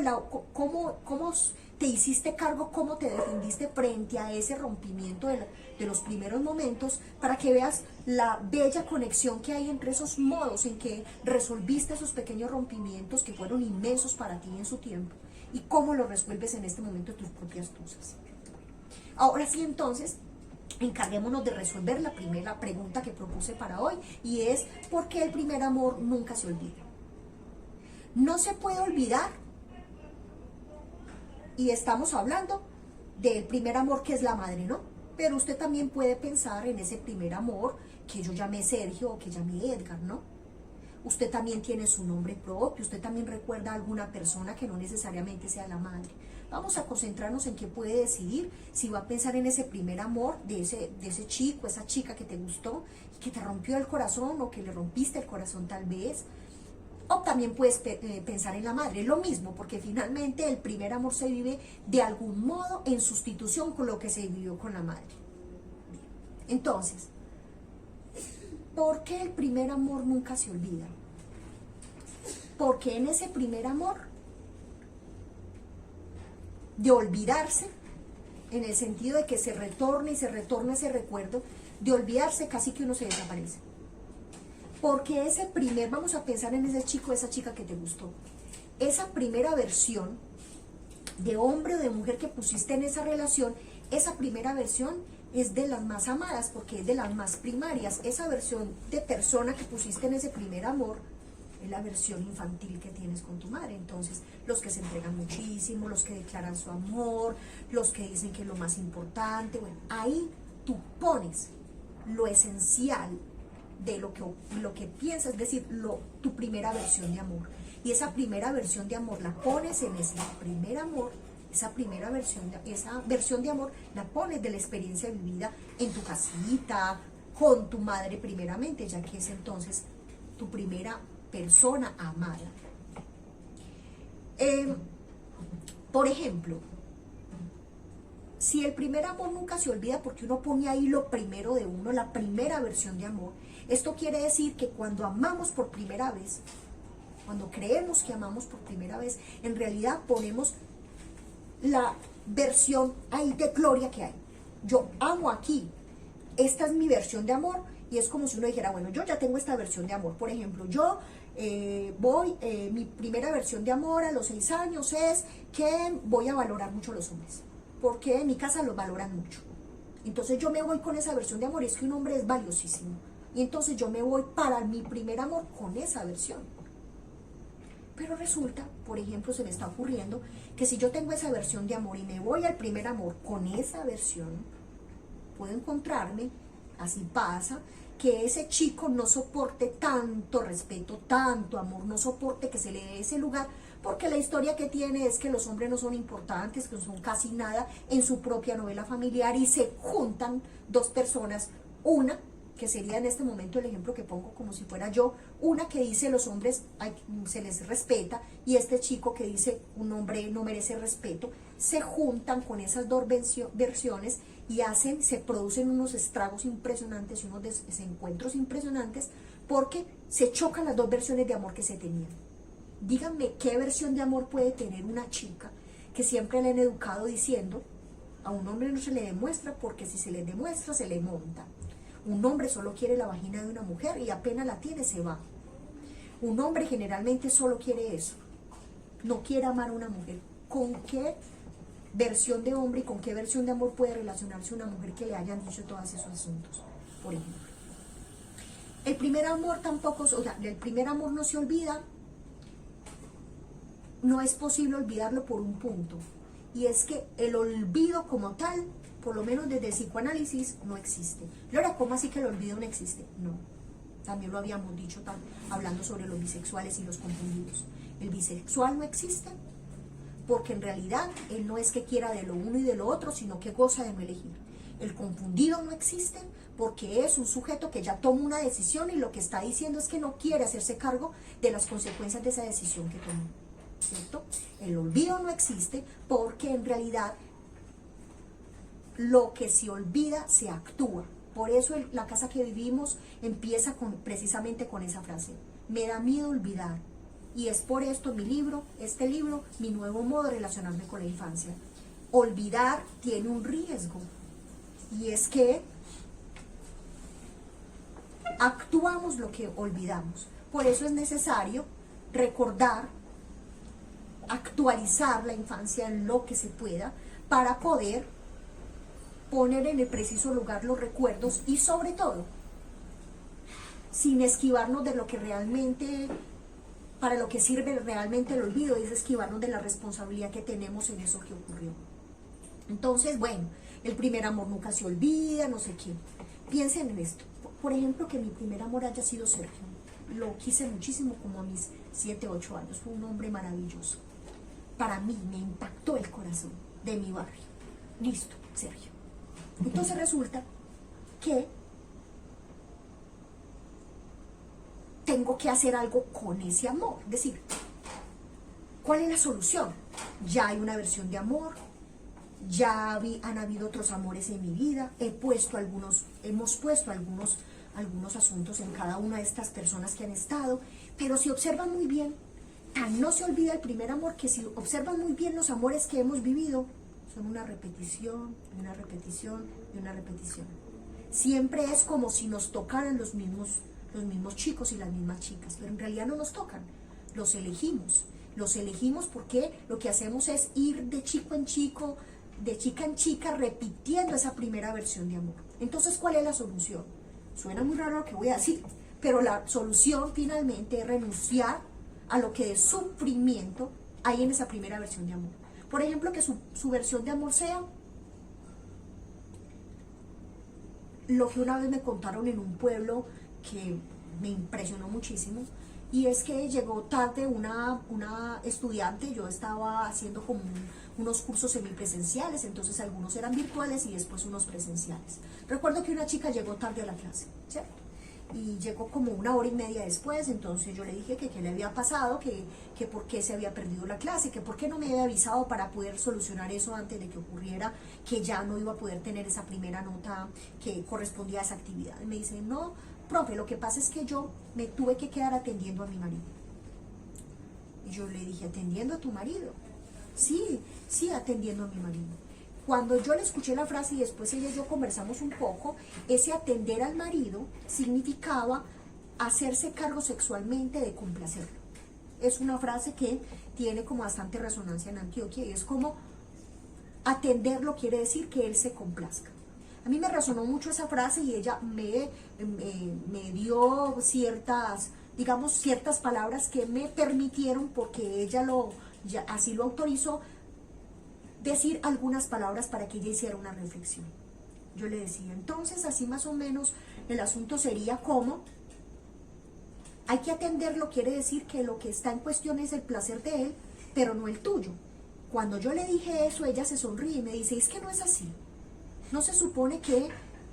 te hiciste cargo, cómo te defendiste frente a ese rompimiento de los primeros momentos, para que veas la bella conexión que hay entre esos modos en que resolviste esos pequeños rompimientos que fueron inmensos para ti en su tiempo, y cómo lo resuelves en este momento tus propias tusas? Ahora sí, entonces, encarguémonos de resolver la primera pregunta que propuse para hoy, y es: ¿por qué el primer amor nunca se olvida? No se puede olvidar, y estamos hablando del primer amor, que es la madre, ¿no? Pero usted también puede pensar en ese primer amor que yo llamé Sergio o que llamé Edgar, ¿no? Usted también tiene su nombre propio, usted también recuerda a alguna persona que no necesariamente sea la madre. Vamos a concentrarnos en qué puede decidir, si va a pensar en ese primer amor de ese chico, esa chica que te gustó y que te rompió el corazón, o que le rompiste el corazón tal vez. O también puedes pensar en la madre, lo mismo, porque finalmente el primer amor se vive de algún modo en sustitución con lo que se vivió con la madre. Entonces, ¿por qué el primer amor nunca se olvida? Porque en ese primer amor, de olvidarse, en el sentido de que se retorna y se retorna ese recuerdo, de olvidarse, casi que uno se desaparece. Porque vamos a pensar en ese chico, esa chica que te gustó. Esa primera versión de hombre o de mujer que pusiste en esa relación, esa primera versión es de las más amadas, porque es de las más primarias. Esa versión de persona que pusiste en ese primer amor es la versión infantil que tienes con tu madre. Entonces, los que se entregan muchísimo, los que declaran su amor, los que dicen que es lo más importante, bueno, ahí tú pones lo esencial de lo que piensas, es decir, tu primera versión de amor. Y esa primera versión de amor la pones en ese primer amor, esa versión de amor la pones de la experiencia vivida en tu casita, con tu madre primeramente, ya que es entonces tu primera persona amada. Por ejemplo, si el primer amor nunca se olvida, porque uno pone ahí lo primero de uno, la primera versión de amor, esto quiere decir que cuando amamos por primera vez, cuando creemos que amamos por primera vez, en realidad ponemos la versión ahí de gloria que hay. Yo amo aquí, esta es mi versión de amor, y es como si uno dijera, bueno, yo ya tengo esta versión de amor. Por ejemplo, yo mi primera versión de amor a los 6 años es que voy a valorar mucho a los hombres, porque en mi casa los valoran mucho. Entonces yo me voy con esa versión de amor, es que un hombre es valiosísimo. Y entonces yo me voy para mi primer amor con esa versión. Pero resulta, por ejemplo, se me está ocurriendo que si yo tengo esa versión de amor y me voy al primer amor con esa versión, puedo encontrarme, así pasa, que ese chico no soporte tanto respeto, tanto amor, no soporte que se le dé ese lugar, porque la historia que tiene es que los hombres no son importantes, que son casi nada en su propia novela familiar, y se juntan dos personas, una que sería en este momento el ejemplo que pongo como si fuera yo, una que dice los hombres se les respeta, y este chico que dice un hombre no merece respeto, se juntan con esas dos versiones y se producen unos estragos impresionantes y unos desencuentros impresionantes, porque se chocan las dos versiones de amor que se tenían. Díganme qué versión de amor puede tener una chica que siempre le han educado diciendo: a un hombre no se le demuestra, porque si se le demuestra se le monta. Un hombre solo quiere la vagina de una mujer y apenas la tiene se va. Un hombre generalmente solo quiere eso, no quiere amar a una mujer. ¿Con qué versión de hombre y con qué versión de amor puede relacionarse una mujer que le hayan dicho todos esos asuntos? Por ejemplo, el primer amor tampoco, o sea, el primer amor no se olvida. No es posible olvidarlo por un punto, y es que el olvido como tal, por lo menos desde el psicoanálisis, no existe. Laura, ¿cómo así que el olvido no existe? No, también lo habíamos dicho hablando sobre los bisexuales y los confundidos. El bisexual no existe porque en realidad él no es que quiera de lo uno y de lo otro, sino que goza de no elegir. El confundido no existe porque es un sujeto que ya toma una decisión y lo que está diciendo es que no quiere hacerse cargo de las consecuencias de esa decisión que tomó, ¿cierto? El olvido no existe porque en realidad lo que se olvida se actúa. Por eso la casa que vivimos empieza precisamente con esa frase: me da miedo olvidar. Y es por esto este libro, mi nuevo modo de relacionarme con la infancia. Olvidar tiene un riesgo, y es que actuamos lo que olvidamos. Por eso es necesario recordar, actualizar la infancia en lo que se pueda para poder poner en el preciso lugar los recuerdos y sobre todo, sin esquivarnos de lo que realmente, para lo que sirve realmente el olvido, es esquivarnos de la responsabilidad que tenemos en eso que ocurrió. Entonces, bueno, el primer amor nunca se olvida, no sé qué. Piensen en esto. Por ejemplo, que mi primer amor haya sido Sergio. Lo quise muchísimo, como a mis 7, 8 años. Fue un hombre maravilloso. Para mí me impactó el corazón de mi barrio. Listo, Sergio. Entonces resulta que tengo que hacer algo con ese amor. Es decir, ¿cuál es la solución? Ya hay una versión de amor, ya han habido otros amores en mi vida, hemos puesto algunos asuntos en cada una de estas personas que han estado, pero si observan muy bien, tan no se olvida el primer amor, que si observan muy bien los amores que hemos vivido, son una repetición, una repetición y una repetición. Siempre es como si nos tocaran los mismos chicos y las mismas chicas, pero en realidad no nos tocan, los elegimos porque lo que hacemos es ir de chico en chico, de chica en chica, repitiendo esa primera versión de amor. Entonces, ¿cuál es la solución? Suena muy raro lo que voy a decir, pero la solución finalmente es renunciar a lo que de sufrimiento hay en esa primera versión de amor. Por ejemplo, que su versión de amor sea lo que una vez me contaron en un pueblo que me impresionó muchísimo, y es que llegó tarde una estudiante. Yo estaba haciendo como unos cursos semipresenciales, entonces algunos eran virtuales y después unos presenciales. Recuerdo que una chica llegó tarde a la clase, ¿cierto? Y llegó como 1 hora y media después. Entonces yo le dije que qué le había pasado, que por qué se había perdido la clase, que por qué no me había avisado para poder solucionar eso antes de que ocurriera, que ya no iba a poder tener esa primera nota que correspondía a esa actividad. Y me dice: no, profe, lo que pasa es que yo me tuve que quedar atendiendo a mi marido. Y yo le dije: ¿atendiendo a tu marido? Sí, atendiendo a mi marido. Cuando yo le escuché la frase y después ella y yo conversamos un poco, ese atender al marido significaba hacerse cargo sexualmente de complacerlo. Es una frase que tiene como bastante resonancia en Antioquia, y es como atenderlo quiere decir que él se complazca. A mí me resonó mucho esa frase, y ella me dio ciertas palabras que me permitieron, porque ella así lo autorizó, decir algunas palabras para que ella hiciera una reflexión. Yo le decía, entonces, así más o menos el asunto sería como: hay que atenderlo, quiere decir que lo que está en cuestión es el placer de él, pero no el tuyo. Cuando yo le dije eso, ella se sonríe y me dice: es que no es así. No se supone que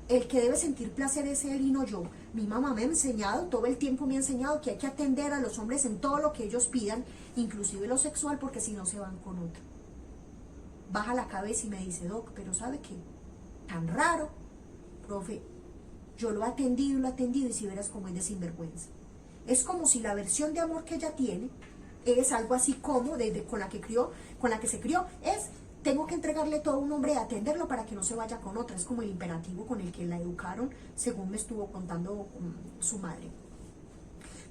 el que debe sentir placer es él y no yo. Mi mamá me ha enseñado, todo el tiempo me ha enseñado, que hay que atender a los hombres en todo lo que ellos pidan, inclusive lo sexual, porque si no se van con otra. Baja la cabeza y me dice: doc, pero ¿sabe qué? Tan raro, profe, yo lo he atendido, y si verás cómo es de sinvergüenza. Es como si la versión de amor que ella tiene es algo así como, con la que se crió, es: tengo que entregarle todo a un hombre y atenderlo para que no se vaya con otra. Es como el imperativo con el que la educaron, según me estuvo contando su madre.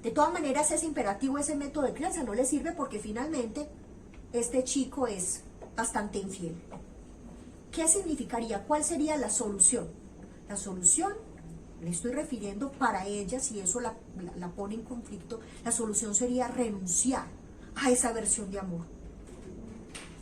De todas maneras, ese imperativo, ese método de crianza no le sirve, porque finalmente este chico es bastante infiel. ¿Qué significaría? ¿Cuál sería la solución? La solución, le estoy refiriendo para ella, si eso la pone en conflicto, la solución sería renunciar a esa versión de amor.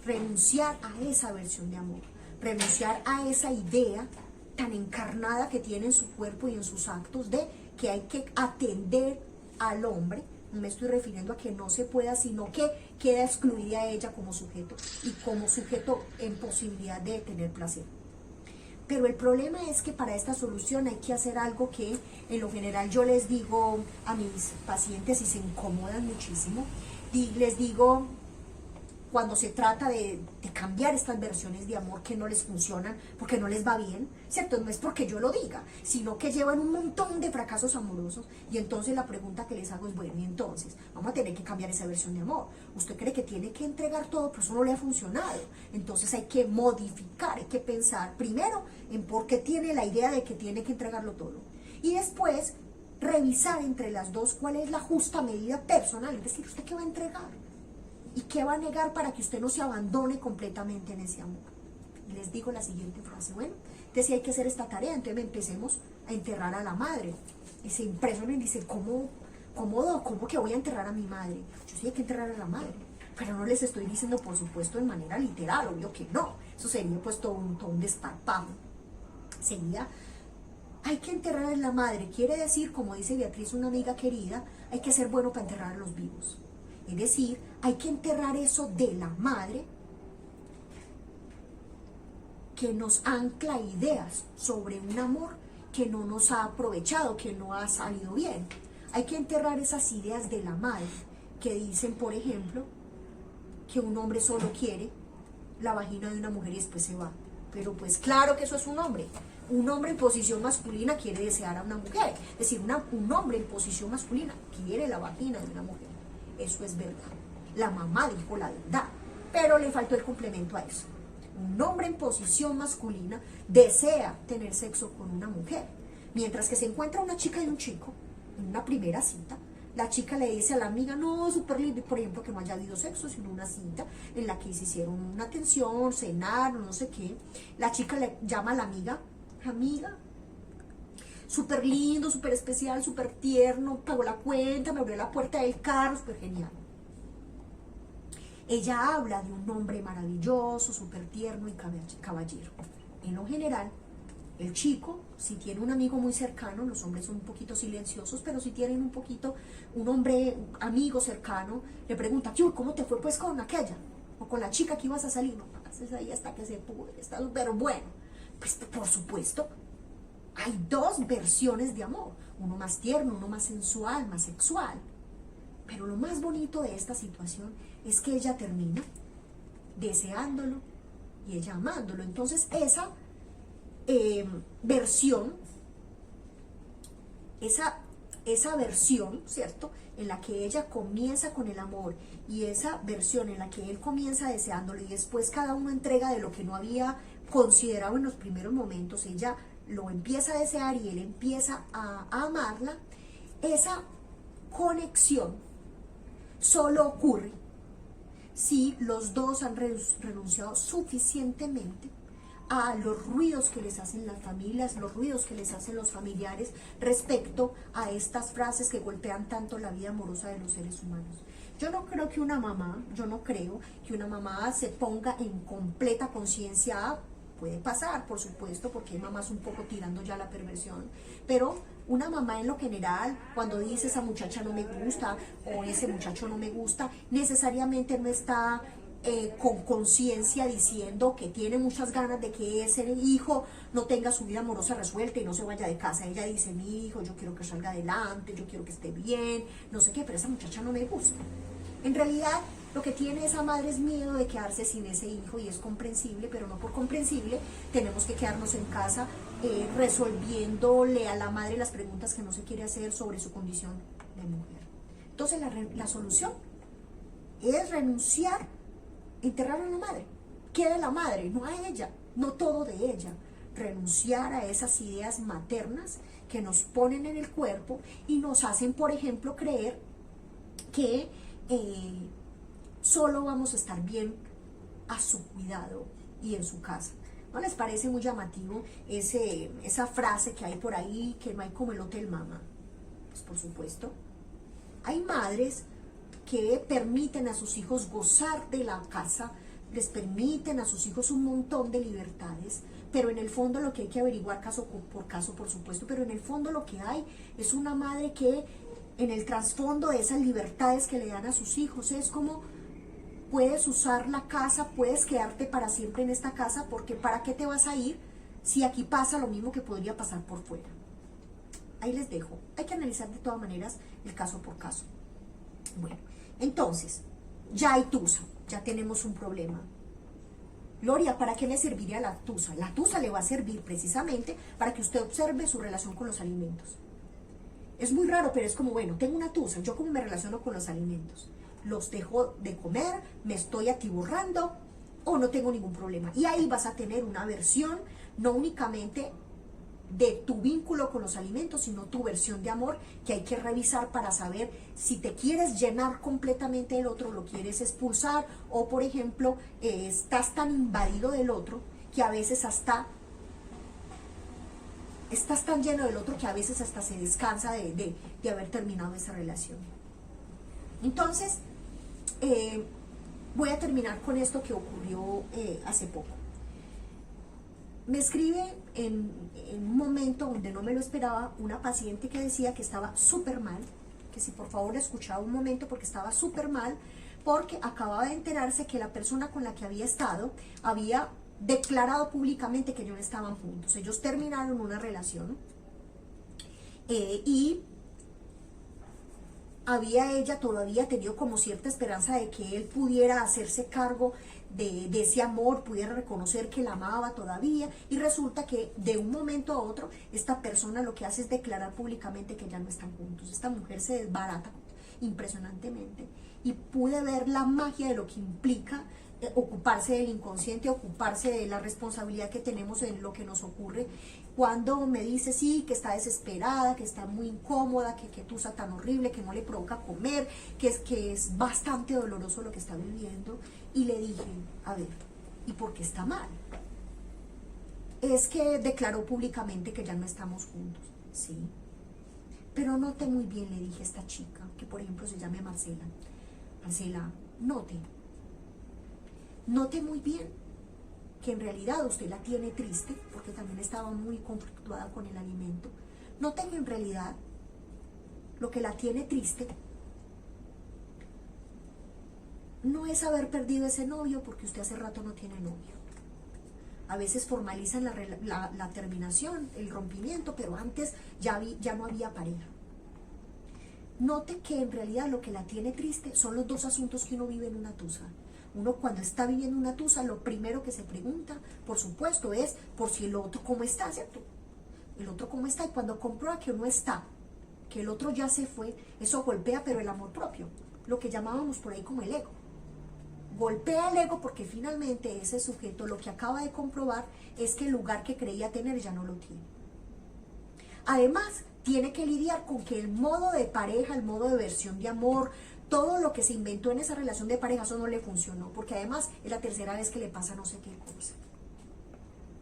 Renunciar a esa versión de amor. Renunciar a esa idea tan encarnada que tiene en su cuerpo y en sus actos de que hay que atender al hombre. No me estoy refiriendo a que no se pueda, sino que queda excluida ella como sujeto, y como sujeto en posibilidad de tener placer. Pero el problema es que para esta solución hay que hacer algo que en lo general yo les digo a mis pacientes y se incomodan muchísimo. Y les digo, cuando se trata de cambiar estas versiones de amor que no les funcionan porque no les va bien, ¿cierto? No es porque yo lo diga, sino que llevan un montón de fracasos amorosos. Y entonces la pregunta que les hago es, bueno, y entonces vamos a tener que cambiar esa versión de amor. Usted cree que tiene que entregar todo, pero eso no le ha funcionado. Entonces hay que modificar, hay que pensar primero en por qué tiene la idea de que tiene que entregarlo todo. Y después revisar entre las dos cuál es la justa medida personal, es decir, ¿usted qué va a entregar? ¿Y qué va a negar para que usted no se abandone completamente en ese amor? Y les digo la siguiente frase, bueno, entonces si hay que hacer esta tarea, entonces empecemos a enterrar a la madre. Y se impresionan y dicen, ¿cómo que voy a enterrar a mi madre? Yo sí hay que enterrar a la madre, pero no les estoy diciendo, por supuesto, de manera literal, obvio que no. Eso sería pues todo un desparpajo. Sería, hay que enterrar a la madre, quiere decir, como dice Beatriz, una amiga querida, hay que ser bueno para enterrar a los vivos. Es decir, hay que enterrar eso de la madre que nos ancla ideas sobre un amor que no nos ha aprovechado, que no ha salido bien. Hay que enterrar esas ideas de la madre que dicen, por ejemplo, que un hombre solo quiere la vagina de una mujer y después se va. Pero pues claro que eso es un hombre. Un hombre en posición masculina quiere desear a una mujer. Es decir, un hombre en posición masculina quiere la vagina de una mujer. Eso es verdad. La mamá dijo la verdad, pero le faltó el complemento a eso. Un hombre en posición masculina desea tener sexo con una mujer, mientras que se encuentra una chica y un chico en una primera cita. La chica le dice a la amiga, no, súper lindo, por ejemplo, que no haya habido sexo, sino una cita en la que se hicieron una atención, cenaron, no sé qué. La chica le llama a la amiga, súper lindo, súper especial, súper tierno, pagó la cuenta, me abrió la puerta del carro, súper genial. Ella habla de un hombre maravilloso, súper tierno y caballero. En lo general, el chico, si tiene un amigo muy cercano, los hombres son un poquito silenciosos, pero si tienen un hombre amigo cercano, le pregunta, ¿cómo te fue pues con aquella? O con la chica que ibas a salir. No pases ahí hasta que se pudre, está súper bueno. Pues por supuesto, hay dos versiones de amor, uno más tierno, uno más sensual, más sexual. Pero lo más bonito de esta situación es que ella termina deseándolo y ella amándolo. Entonces esa versión, ¿cierto? En la que ella comienza con el amor y esa versión en la que él comienza deseándolo y después cada uno entrega de lo que no había considerado en los primeros momentos, ella lo empieza a desear y él empieza a amarla. Esa conexión solo ocurre si los dos han renunciado suficientemente a los ruidos que les hacen las familias, los ruidos que les hacen los familiares respecto a estas frases que golpean tanto la vida amorosa de los seres humanos. Yo no creo que una mamá se ponga en completa conciencia. Puede pasar, por supuesto, porque hay mamás un poco tirando ya la perversión, pero una mamá en lo general, cuando dice esa muchacha no me gusta o ese muchacho no me gusta, necesariamente no está con conciencia diciendo que tiene muchas ganas de que ese hijo no tenga su vida amorosa resuelta y no se vaya de casa. Ella dice, mi hijo, yo quiero que salga adelante, yo quiero que esté bien, no sé qué, pero esa muchacha no me gusta. En realidad, lo que tiene esa madre es miedo de quedarse sin ese hijo y es comprensible, pero no por comprensible tenemos que quedarnos en casa resolviéndole a la madre las preguntas que no se quiere hacer sobre su condición de mujer. Entonces la solución es renunciar, enterrar a la madre. ¿Qué de la madre? No a ella, no todo de ella. Renunciar a esas ideas maternas que nos ponen en el cuerpo y nos hacen, por ejemplo, creer que solo vamos a estar bien a su cuidado y en su casa. ¿No les parece muy llamativo esa frase que hay por ahí, que no hay como el Hotel Mama? Pues por supuesto. Hay madres que permiten a sus hijos gozar de la casa, les permiten a sus hijos un montón de libertades, pero en el fondo lo que hay que averiguar caso por caso, por supuesto, pero en el fondo lo que hay es una madre que en el trasfondo de esas libertades que le dan a sus hijos es como: puedes usar la casa, puedes quedarte para siempre en esta casa, porque ¿para qué te vas a ir si aquí pasa lo mismo que podría pasar por fuera. Ahí les dejo. Hay que analizar de todas maneras el caso por caso. Bueno, entonces, ya hay tusa, ya tenemos un problema. Gloria, ¿para qué le serviría la tusa? La tusa le va a servir precisamente para que usted observe su relación con los alimentos. Es muy raro, pero es como, bueno, tengo una tusa, ¿yo cómo me relaciono con los alimentos? ¿Los dejo de comer? ¿Me estoy atiborrando? ¿O no tengo ningún problema? Y ahí vas a tener una versión, no únicamente de tu vínculo con los alimentos, sino tu versión de amor, que hay que revisar para saber si te quieres llenar completamente del otro, lo quieres expulsar, o por ejemplo, estás tan invadido del otro que a veces hasta estás tan lleno del otro que a veces hasta se descansa de haber terminado esa relación. Entonces, voy a terminar con esto que ocurrió hace poco. Me escribe en un momento donde no me lo esperaba una paciente que decía que estaba súper mal, que si por favor la escuchaba un momento porque estaba súper mal, porque acababa de enterarse que la persona con la que había estado había declarado públicamente que ellos no estaban juntos. Ellos terminaron una relación y había ella todavía tenido como cierta esperanza de que él pudiera hacerse cargo de ese amor, pudiera reconocer que la amaba todavía, y resulta que de un momento a otro esta persona lo que hace es declarar públicamente que ya no están juntos. Esta mujer se desbarata impresionantemente y pude ver la magia de lo que implica ocuparse del inconsciente, ocuparse de la responsabilidad que tenemos en lo que nos ocurre. Cuando me dice sí, que está desesperada, que está muy incómoda, que tusa tan horrible, que no le provoca comer, que es bastante doloroso lo que está viviendo, y le dije, a ver, ¿y por qué está mal? Es que declaró públicamente que ya no estamos juntos, sí, pero note muy bien, le dije a esta chica, que por ejemplo se llama Marcela, Marcela, note muy bien que en realidad usted la tiene triste, porque también estaba muy conflictuada con el alimento. Note que en realidad lo que la tiene triste no es haber perdido ese novio, porque usted hace rato no tiene novio. A veces formalizan la terminación, el rompimiento, pero antes ya no había pareja. Note que en realidad lo que la tiene triste son los dos asuntos que uno vive en una tusa. Uno cuando está viviendo una tusa, lo primero que se pregunta, por supuesto, es por si el otro cómo está, ¿cierto? El otro cómo está, y cuando comprueba que uno está, que el otro ya se fue, eso golpea, pero el amor propio, lo que llamábamos por ahí como el ego. Golpea el ego porque finalmente ese sujeto lo que acaba de comprobar es que el lugar que creía tener ya no lo tiene. Además, tiene que lidiar con que el modo de pareja, el modo de versión de amor, todo lo que se inventó en esa relación de pareja, eso no le funcionó, porque además es la tercera vez que le pasa no sé qué cosa.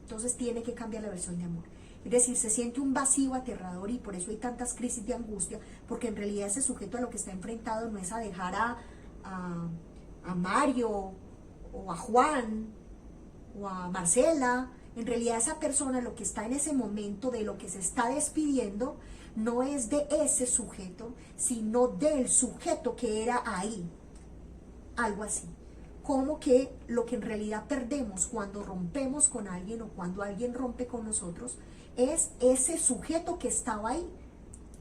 Entonces tiene que cambiar la versión de amor. Es decir, se siente un vacío aterrador, y por eso hay tantas crisis de angustia, porque en realidad ese sujeto a lo que está enfrentado no es a dejar a Mario, o a Juan, o a Marcela. En realidad esa persona, lo que está en ese momento, de lo que se está despidiendo, no es de ese sujeto, sino del sujeto que era ahí. Algo así. Como que lo que en realidad perdemos cuando rompemos con alguien, o cuando alguien rompe con nosotros, es ese sujeto que estaba ahí.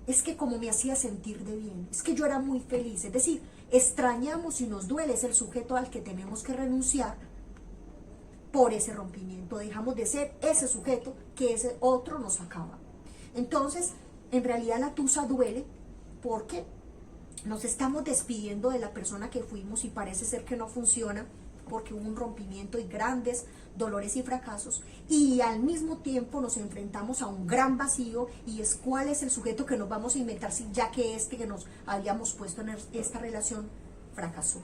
Es que como me hacía sentir de bien, es que yo era muy feliz. Es decir, extrañamos y nos duele, es el sujeto al que tenemos que renunciar por ese rompimiento. Dejamos de ser ese sujeto que ese otro nos acaba. Entonces, en realidad la tusa duele porque nos estamos despidiendo de la persona que fuimos y parece ser que no funciona porque hubo un rompimiento y grandes dolores y fracasos, y al mismo tiempo nos enfrentamos a un gran vacío, y es cuál es el sujeto que nos vamos a inventar, si ya que que nos habíamos puesto en esta relación fracasó.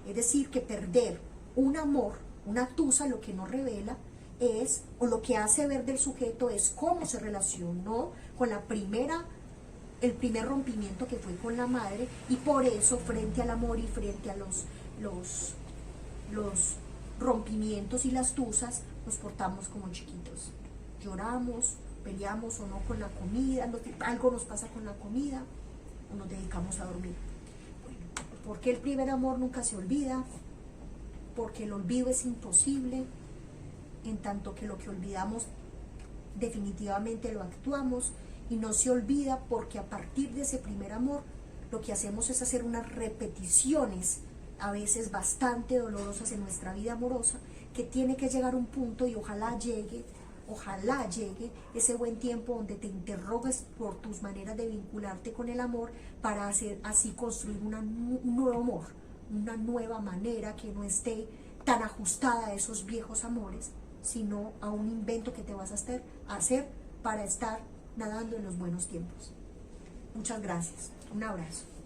Es decir, que perder un amor, una tusa, lo que nos revela es, o lo que hace ver del sujeto es cómo se relacionó con el primer rompimiento que fue con la madre, y por eso frente al amor y frente a los rompimientos y las tusas nos portamos como chiquitos. Lloramos, peleamos o no con la comida, algo nos pasa con la comida, o nos dedicamos a dormir. Bueno, porque el primer amor nunca se olvida, porque el olvido es imposible, en tanto que lo que olvidamos definitivamente lo actuamos y no se olvida, porque a partir de ese primer amor lo que hacemos es hacer unas repeticiones a veces bastante dolorosas en nuestra vida amorosa, que tiene que llegar a un punto, y ojalá llegue ese buen tiempo donde te interrogues por tus maneras de vincularte con el amor, para hacer así construir un nuevo amor, una nueva manera que no esté tan ajustada a esos viejos amores, sino a un invento que te vas a hacer para estar nadando en los buenos tiempos. Muchas gracias. Un abrazo.